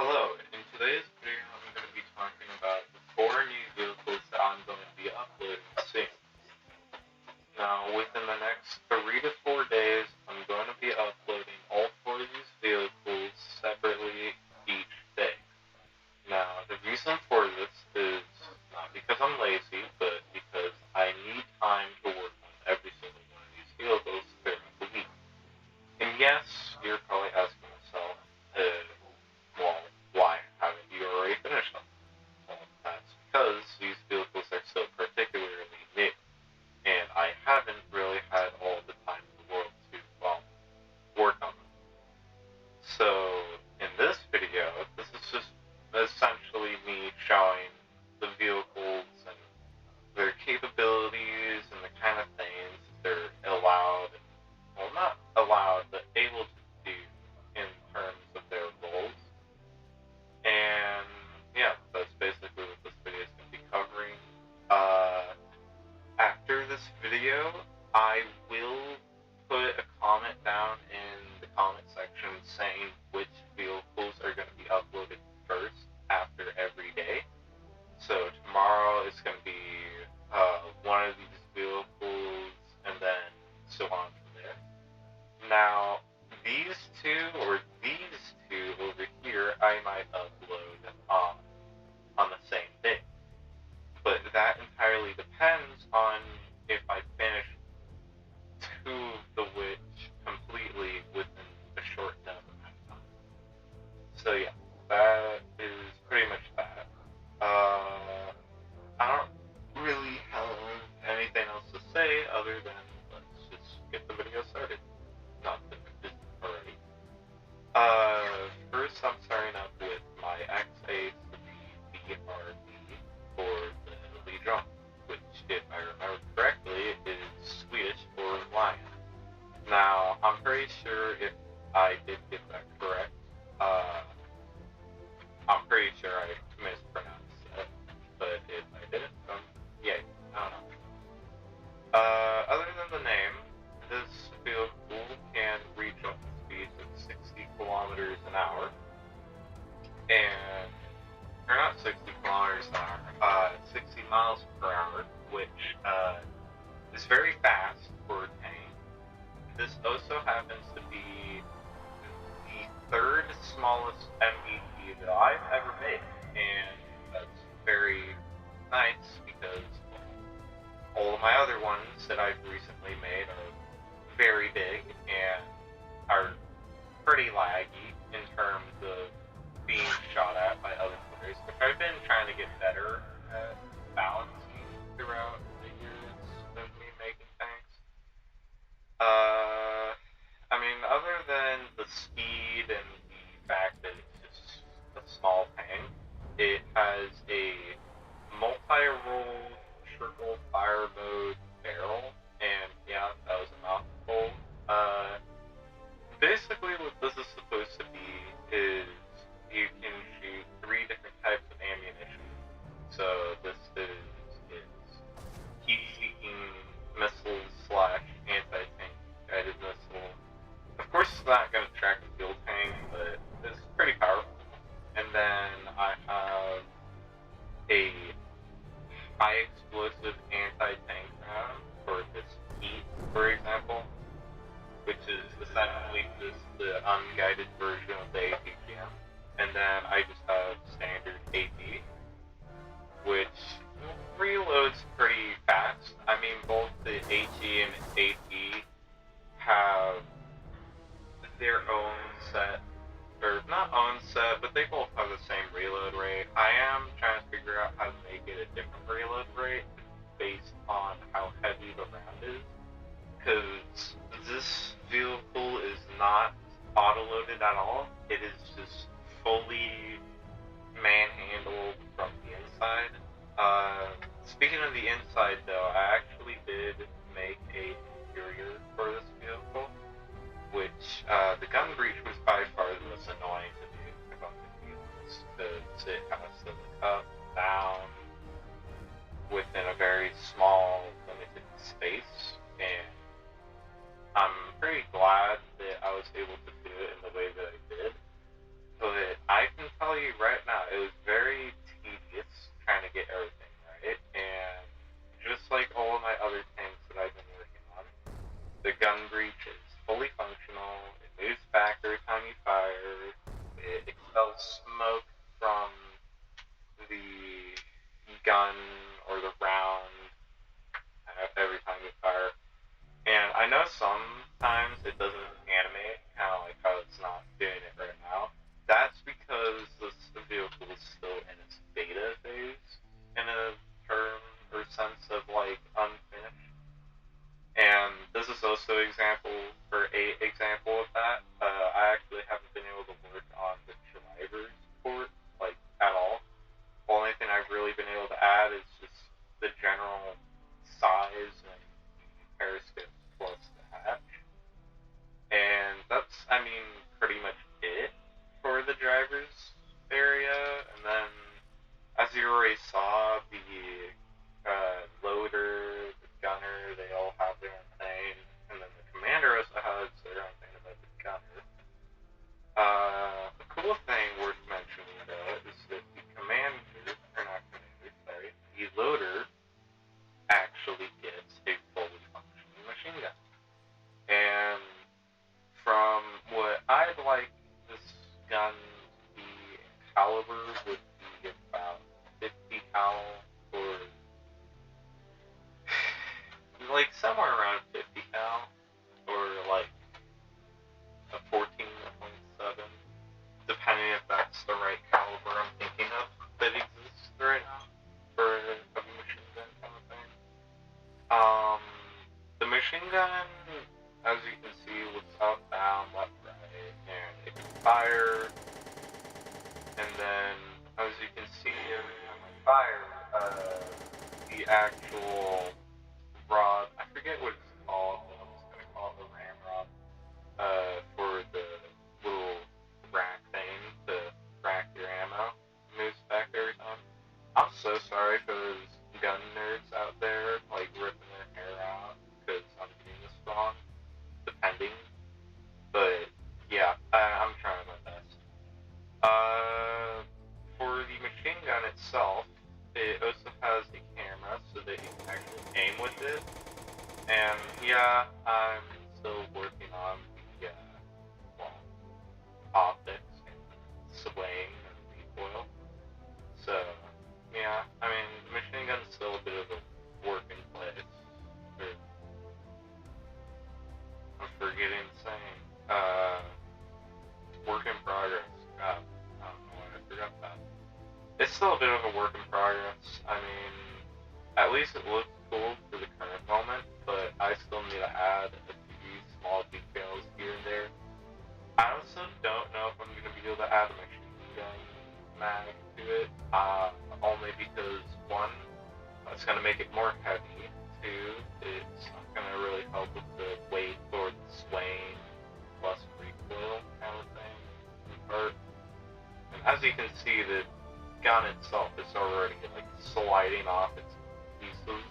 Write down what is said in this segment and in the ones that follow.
Hello, in today's video I'm going to be talking about the 4 new vehicles that I'm going to be uploading soon. Now, within the next 3 to 4 days, I'm going to be uploading all 4 of these vehicles separately each day. Now, the reason for this is not because I'm lazy, but because I need time to work on every single one of these vehicles throughout the week. And yes, you're probably asking yourself, well, why haven't you already finished them? Well, that's because these vehicles are so particularly new, and I haven't really had all the time in the world to, work on them. So, in this video, this is just essentially me showing the vehicles and their capabilities and the kind of things they're allowed, well, not allowed, but able to do in terms of their roles. And yeah, that's basically what this video is going to be covering. After this video, I will put a comment down in the comment section saying which vehicles are going to be uploaded first after every day. So tomorrow it's going to be one of these vehicles, and then so on from there. Now, these two over here, I might upload on the same day. But that entirely depends on if I finish 2 of the which completely within a short enough amount of time. So yeah, that is pretty much that. I don't really have anything else to say other than let's just get the video started. Not that it isn't already. First I'm starting up with my XA3BRB for the lead drum, which, if I remember correctly, is Swedish for lion. Now, I'm pretty sure if I did get that correct, I'm pretty sure I mispronounced it, but if I didn't, yay, I don't know. Other than the name, this vehicle can reach up to speeds of 60 kilometers an hour, and, or not 60 kilometers an hour, 60 miles per hour, which is very fast for a tank. This also happens to be the 3rd smallest MVD that I've ever made, and that's very nice because all of my other ones that I've recently made are very big and are pretty laggy in terms of being shot at by other players, which I've been trying to get better at balancing throughout the years of me making tanks. I mean, other than the speed and the fact that it's just a small tank, it has a multi-role triple fire mode barrel, and yeah, that was a mouthful. Basically what this is supposed to be is you can shoot 3 different types of ammunition. So this is its heat-seeking missiles / anti-tank guided missile. Of course it's not going to track a fuel tank, but it's pretty powerful. And then I have a high explosive anti-tank round for this heat, for example, which is essentially just the unguided version of the APGM. And then I just have standard AP, which reloads pretty fast. I mean, both the HE and AP have their own set, or not own set, but they both have the same reload rate. I am trying to figure out how to make it a different reload rate based on how heavy the round is, because this vehicle is not auto-loaded at all. It is just fully manhandled from the inside. Speaking of the inside though, I actually did make a interior for this vehicle, which the gun breech was by far the most annoying to do about the vehicles, because it has to look up, down, within a very small, limited space, and I'm pretty glad that I was able to do it in the way that I did. But I can tell you gun or the round every time you fire. And I know sometimes it doesn't animate, kind of like how it's not doing it right now. That's because this vehicle is still in its beta phase, in a term or sense of like unfinished. And this is also example of that. I actually haven't been able to work on the driver's port like at all. The only thing I've really been able to add is just the general size and periscope plus the hatch. And that's, I mean, pretty much it for the driver's area. And then, as you already saw, the loader, the gunner, they all have their own thing. And then the commander also has their own thing about the gunner. A cool thing worth mentioning, though, is that the the loader actually gets a fully functioning machine gun. And from what I'd like this gun to be in caliber would be about 50 cal or like somewhere around 50 cal or like a 14.7, depending if that's the right caliber I'm thinking of that exists right now for a machine gun kind of thing. The machine gun, as you can see, looks up, down, left, right, and it can fire. And then, as you can see, every time I fire, the actual rod, I forget what it's called, but I'm just gonna call it the ramrod, for the little rack thing to rack your ammo, moves back every time. I'm so sorry for those gun nerds out there, like, ripping their hair out because I'm doing this wrong, depending. But, yeah, I'm trying my best. For the machine gun itself, it also has a camera so that you can actually aim with it. And, yeah, I'm still working on the, optics and swaying and recoil. So, yeah, I mean, the machine gun's still a bit of a work in place. I'm forgetting saying, work in progress. God, I don't know why I forgot that. It's still a bit of a work in progress. I mean, at least it looks cool for the current moment, but I still need to add a few small details here and there. I also don't know if I'm going to be able to add a machine gun mag to it, only because, one, it's going to make it more heavy, two, it's not going to really help with the weight or the swaying plus recoil kind of thing in part. And as you can see, the gun itself is already like sliding off its pieces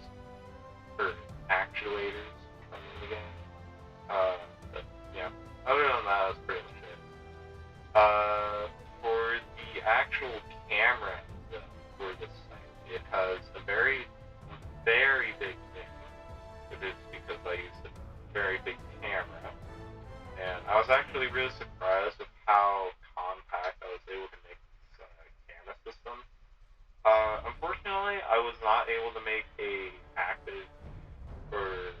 for actuators from the game. But yeah, other than that, that's pretty much it. For the actual camera for this thing, it has a very, very big thing. It is because I used a very big camera, and I was actually really surprised with how compact I was able to make this camera system. Unfortunately, I was not able to make a active or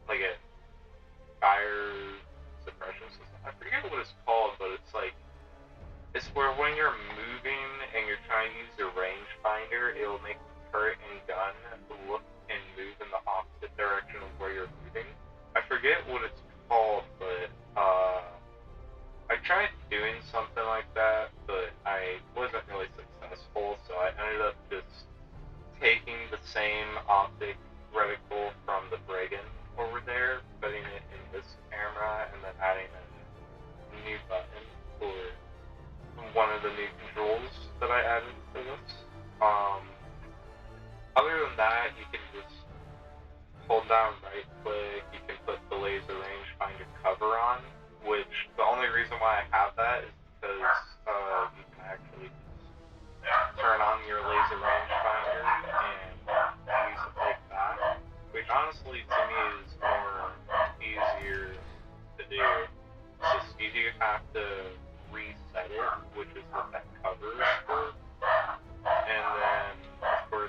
like a fire suppression system. I forget what it's called, but it's like, it's where when you're moving and you're trying to use your rangefinder, it'll make the turret and gun look and move in the opposite direction of where you're moving. I forget what it's called, but I tried doing something like that, but I wasn't really successful, so I ended up just taking the same optic reticle from the Brigand over there, putting it in this camera, and then adding a new button for one of the new controls that I added for this. Other than that, you can just hold down right click, you can put the laser rangefinder cover on, which the only reason why I have that is because you can actually just turn on your laser rangefinder and use it like that, which honestly to me is more easier to do. It's just you do have to reset it, which is what that cover is for. And then, of course,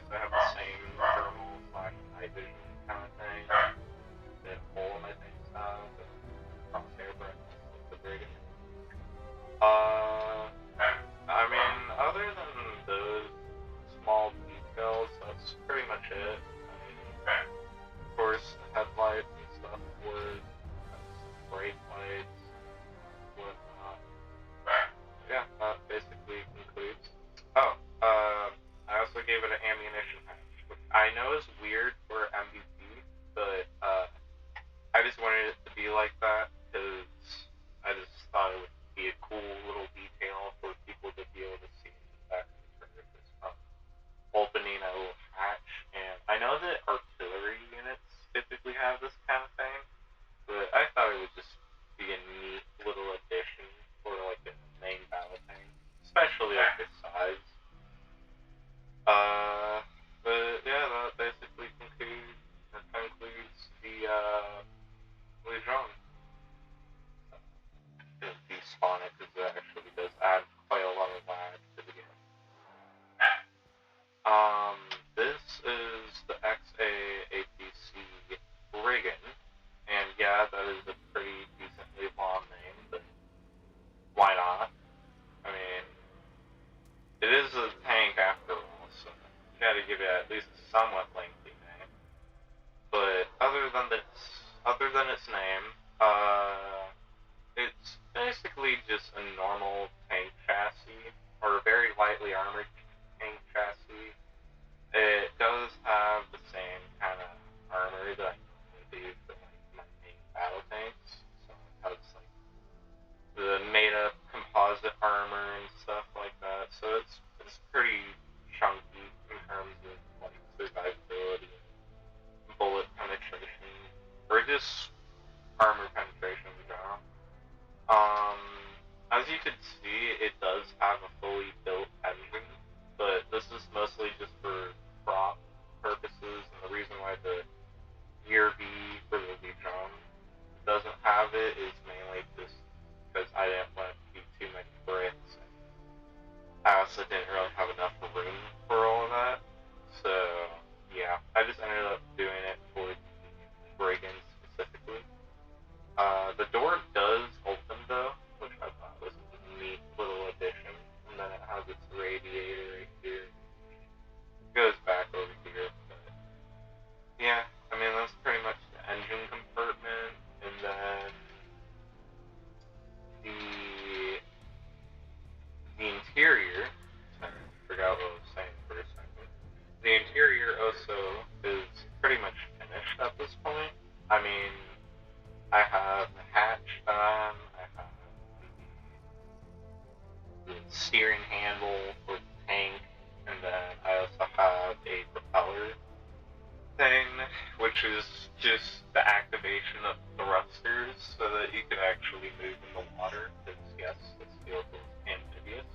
which is just the activation of thrusters so that you can actually move in the water, because yes, this vehicle is amphibious,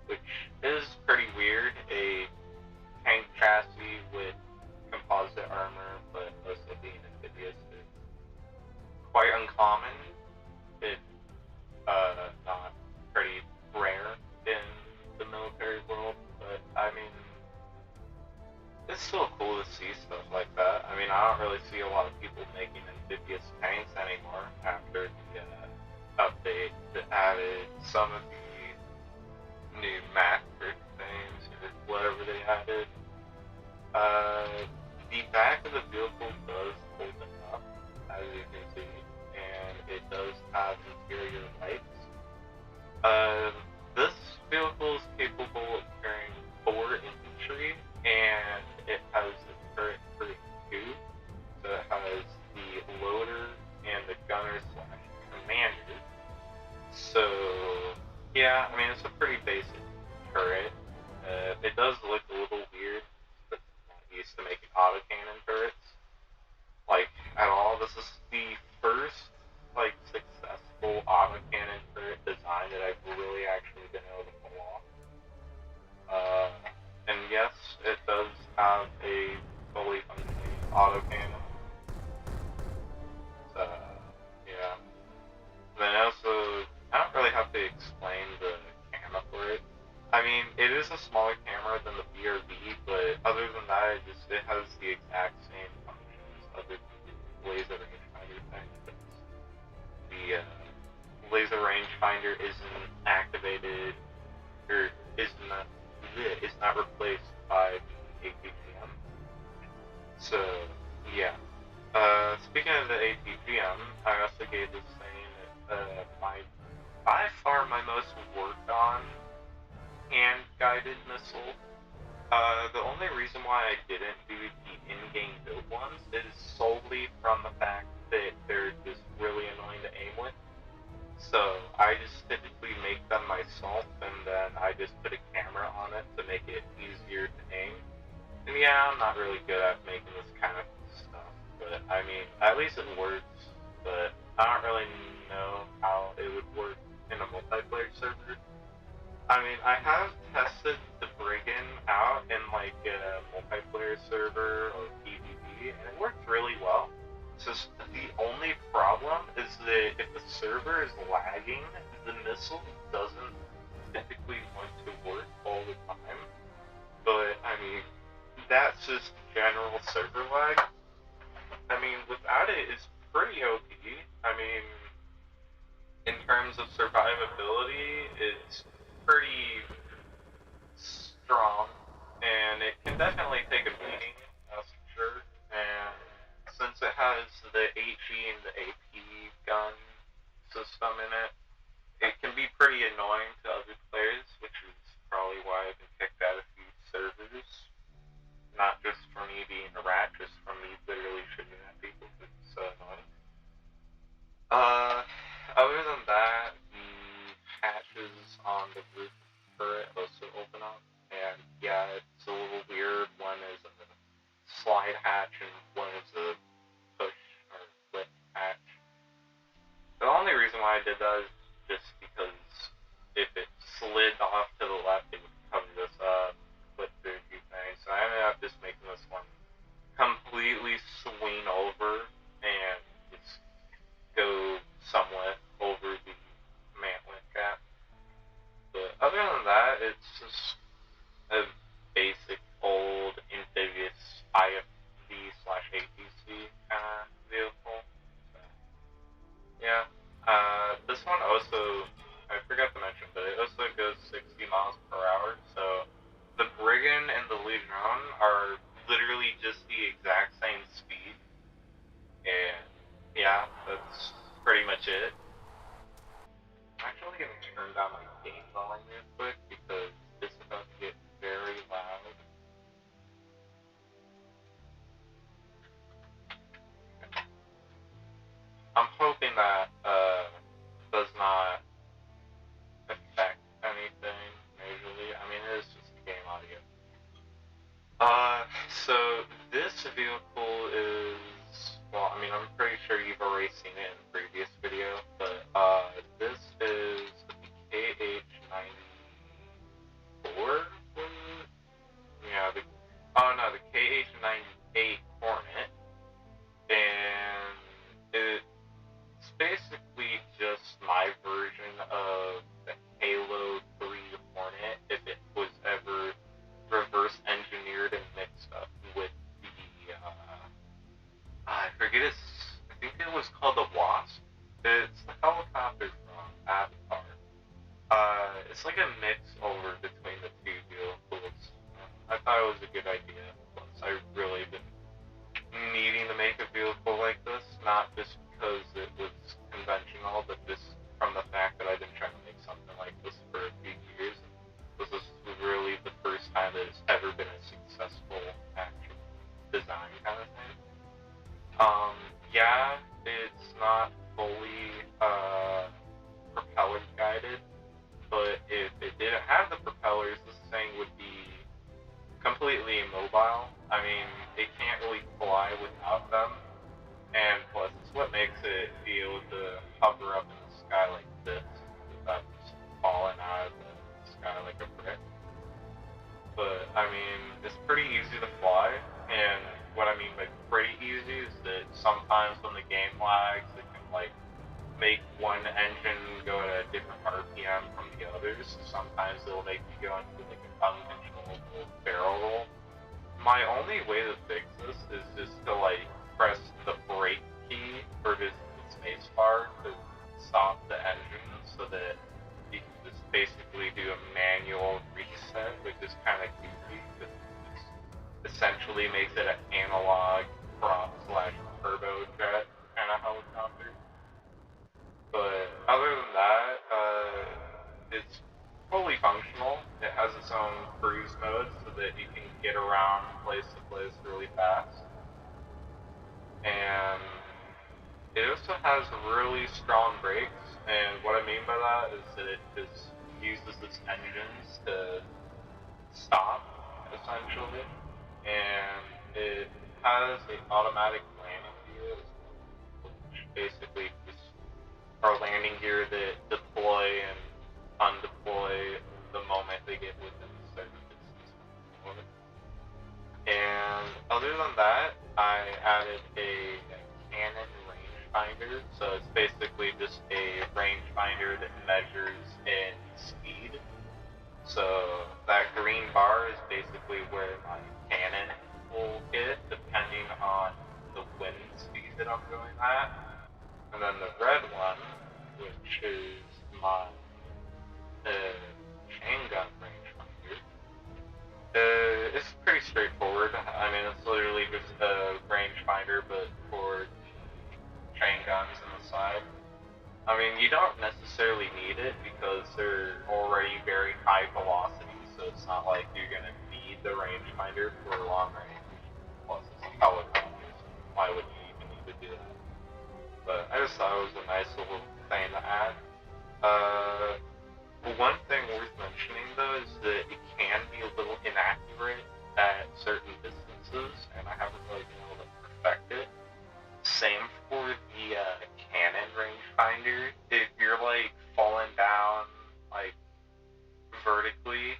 which is pretty weird. A tank chassis with composite armor, but also being amphibious is quite uncommon, if not pretty rare in the military world. But I mean, it's still cool to see stuff like that. I mean, I don't really see a lot of people making amphibious tanks anymore after the update that added some of the new macro things or whatever they added. The back of the vehicle does open up, as you can see, and it does have interior lights. This vehicle is capable of carrying 4 infantry, and it has a turret for 2, so it has the loader and the gunner / commander. So, yeah, I mean, it's a pretty basic turret. It does look a little weird, but I'm not used to making autocannon turrets. Like, at all. This is the first, like, successful autocannon turret design that I've really actually been able to pull off. And yes, it does have a fully functioning autocannon. So, yeah. Then also, I don't really have to explain the camera for it. I mean, it is a smaller camera than the BRB, but other than that, it has the exact same functions other than the laser rangefinder thing. The laser rangefinder isn't activated, or is not replaced by the APGM. So, yeah. Speaking of the APGM, I also gave this thing by far my most worked on hand-guided missile. The only reason why I didn't do the in-game build ones is solely from the fact that they're just really annoying to aim with. So I just typically make them myself, and then I just put a camera on it to make it easier to aim. And yeah, I'm not really good at making this kind of stuff, but I mean, at least it works. But I don't really know how it would work in a multiplayer server. I mean, I have tested the Brigand out in like a multiplayer server or PvP, and it worked really well. So the only problem is that if the server is lagging, the missile doesn't typically want to work all the time. But I mean, that's just general server lag. I mean, without it, it's pretty OP. I mean, in terms of survivability, it's pretty strong, and it can definitely take a beating, that's for sure. And since it has the HE and the AP gun system in it, it can be pretty annoying to other players, which is probably why I've been kicked out of a few servers. Not just for me being a rat, just from me literally shooting at people, because it's so annoying. Other than that, the hatches on the roof turret also open up, and yeah, it's a little weird. One is a slide hatch, and one is a push or flip hatch. The only reason why I did that is just because if it slid off to the left, it would cover this up, flip through a few things. So I ended up just making this one completely swing over and just go somewhat over the mantlet gap. But other than that, it's just a basic old amphibious IFV/APC kind of vehicle. So, yeah. This one also, I forgot to mention, but it also goes 60 miles per hour. So the Brigand and the Legion are literally just the exact same speed. And yeah, that's pretty much it. I'm actually going to turn down my game volume real quick because it's about to get very loud. I'm hoping that does not affect anything majorly. I mean, it is just game audio. So this vehicle is well, I mean, I'm pretty sure you've already seen it in the previous video, but this is the KH-94. Yeah, the KH-98 Hornet, and it's basically just my version of the Halo 3 Hornet if it was ever reverse engineered and mixed up with the I forget I think it was called the Wasp. It's the helicopter from Avatar. It's like a mix over between the two vehicles. I thought it was a good idea. Plus, I've really been needing to make a vehicle like this, not just because it was conventional, but just from the fact that I've been trying to make something like this for a few years. This is really the first time that it's ever been a successful actual design kind of thing. Yeah, it's not fully propeller guided, but if it didn't have the propellers, this thing would be completely immobile. I mean, it can't really fly without them, and plus, it's what makes it be able to hover up in the sky like this, without just falling out of the sky like a brick. But, I mean, it's pretty easy to fly, and what I mean by pretty easy is that sometimes when the game lags, it can, like, make one engine go at a different RPM from the others. Sometimes it'll make you go into, like, an uncontrollable barrel roll. My only way to fix this is just to, like, press the brake key or just the space bar to stop the engine so that you can just basically do a manual reset, which is kind of goofy because it essentially makes it an analog prop / turbojet kind of helicopter. But other than that, it's fully functional. It has its own cruise mode so that you can get around place to place really fast. And it also has really strong brakes, and what I mean by that is that it just uses its engines to stop, essentially, and it has an automatic landing gear, which basically just are landing gear that deploy and undeploy the moment they get within a certain distance from the floor. And other than that, I added a Canon rangefinder, so it's basically just a rangefinder that measures in speed. So that green bar is basically where my cannon will hit, depending on the wind speed that I'm going at. And then the red one, which is my handgun rangefinder, it's pretty straightforward. I mean, it's literally just a rangefinder, but for the chain guns on the side. I mean, you don't necessarily need it because they're already very high velocity, so it's not like you're gonna need the rangefinder for long range. Plus, it's a helicopter, so why would you even need to do that? But I just thought it was a nice little thing to add. One thing worth mentioning though is that it can be a little inaccurate at certain distances, and I haven't really been able to perfect it. Same for the Canon rangefinder. If you're like falling down like vertically,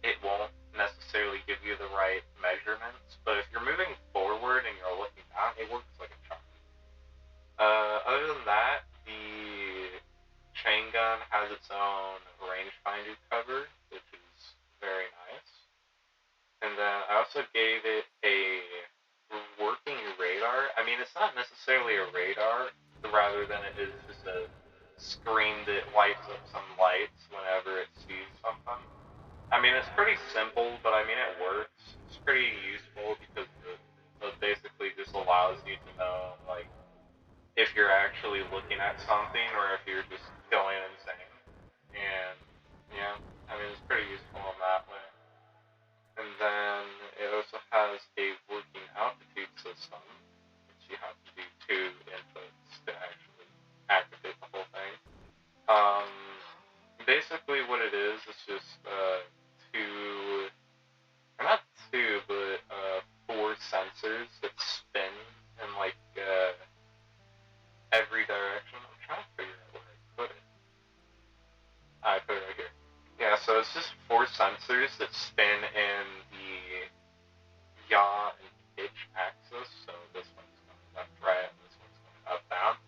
it won't necessarily give you the right measurements. But if you're moving forward and you're looking down, it works like a charm. Other than that, the chain gun has its own rangefinder cover, which is very nice. And then I also gave it a working radar. I mean, it's not necessarily a radar, rather than it is just a screen that lights up some lights whenever it sees something. I mean, it's pretty simple, but I mean, it works. It's pretty useful because it basically just allows you to know, like, if you're actually looking at something or if you're just going insane. And yeah, I mean, it's pretty useful in that way. And then it also has a working altitude system, which you have to do 2 inputs to actually activate the whole thing. Basically what it is just 2, or not 2, but 4 sensors that spin in like it's just 4 sensors that spin in the yaw and pitch axis, so this one's going left, right, and this one's going up, down.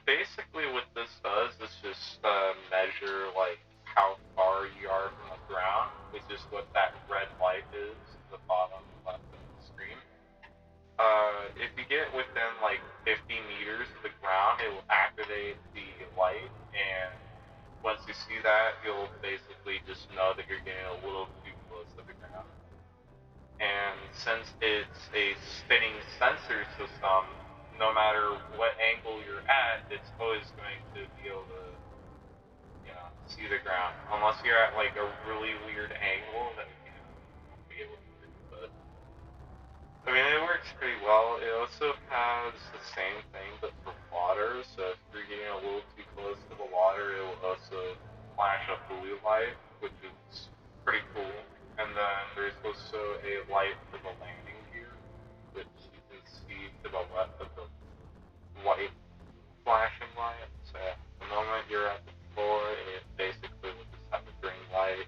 Basically what this does is just measure like how far you are from the ground, which is what that red light is at the bottom left of the screen. If you get within like 50 meters of the ground, it will activate the light, and once you see that, you'll basically just know that you're getting a little too close to the ground. And since it's a spinning sensor system, no matter what angle you're at, it's always going to be able to, see the ground. Unless you're at like a really weird angle, then you won't be able to. But I mean, it works pretty well. It also has the same thing, but for water. So if you're getting a little too close to the water, it will also flash a blue light, which is pretty cool. And then there's also a light for the landing gear, which you can see to the left of the white flashing light. So the moment you're at the floor, it basically will just have a green light.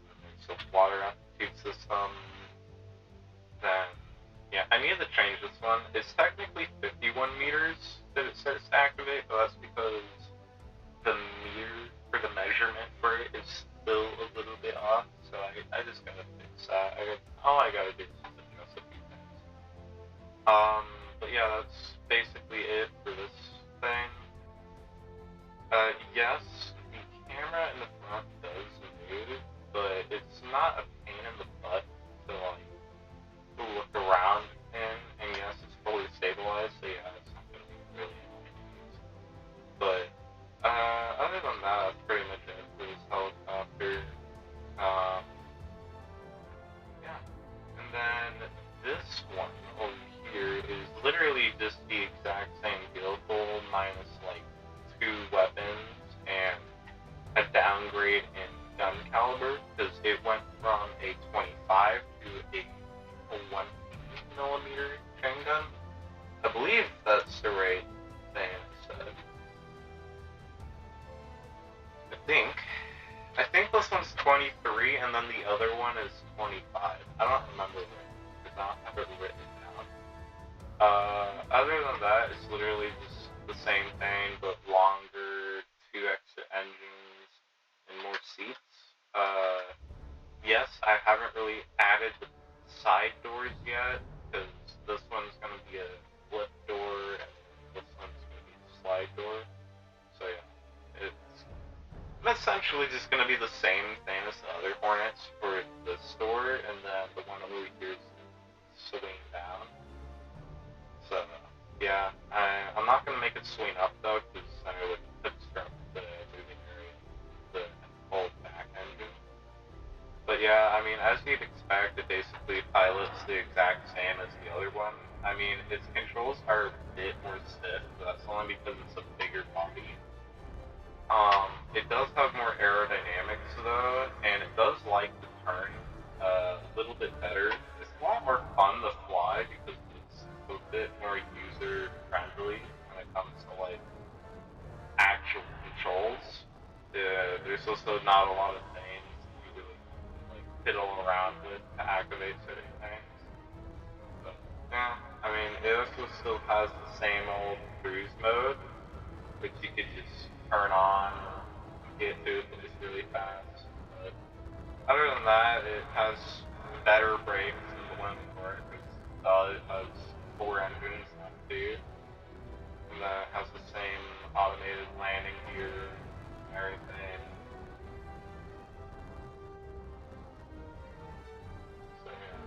And there's a water altitude system. Then, yeah, I needed to change this one. It's technically 51 meters that it starts to activate, but that's because the meter for the measurement for it is still a little bit off. So I just gotta fix that. All I gotta do is just adjust a few things. But yeah, that's basically it for this thing. Yes, the camera in the front does move, but it's not a pain in the butt to like look around in, and yes, it's fully stabilized, so yeah, it's not gonna be really annoying. But other than that, that's pretty much it for this helicopter. Yeah. And then this one over here is literally just the exact same vehicle minus like 2 weapons and a downgrade in gun caliber, because it went from a 25 to a 150mm chain gun. I believe that's the right thing it said. I think this one's 23, and then the other one is 25. I don't remember because I don't have it written down. Other than that, it's literally just the same thing, but longer, 2 extra engines, and more seats. Yes, I haven't really added the side doors yet, because this one's going to be a flip door, and this one's going to be a slide door. So yeah, it's essentially just going to be the same thing as the other Hornets for this door, and then the one over here is swing down. So yeah, I'm not going to make it swing up though, because I would obstruct the moving area, the whole back engine. But yeah, I mean, as you'd expect, it basically pilots the exact same as the other one. I mean, its controls are a bit more stiff, but that's only because it's a bigger body. It does have more aerodynamics though, and it does like to turn a little bit better. It's a lot more fun to fly because it's a bit more user friendly when it comes to like actual controls. There's also not a lot of things you really like fiddle around with to activate certain things. But yeah, I mean, it also still has the same old cruise mode, which you could just turn on and get to a place really fast. But other than that, it has better brakes than the one before it, because it has 4 engines, not 2. And then it has the same automated landing gear and everything. So yeah.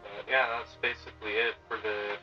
But yeah, that's basically it for the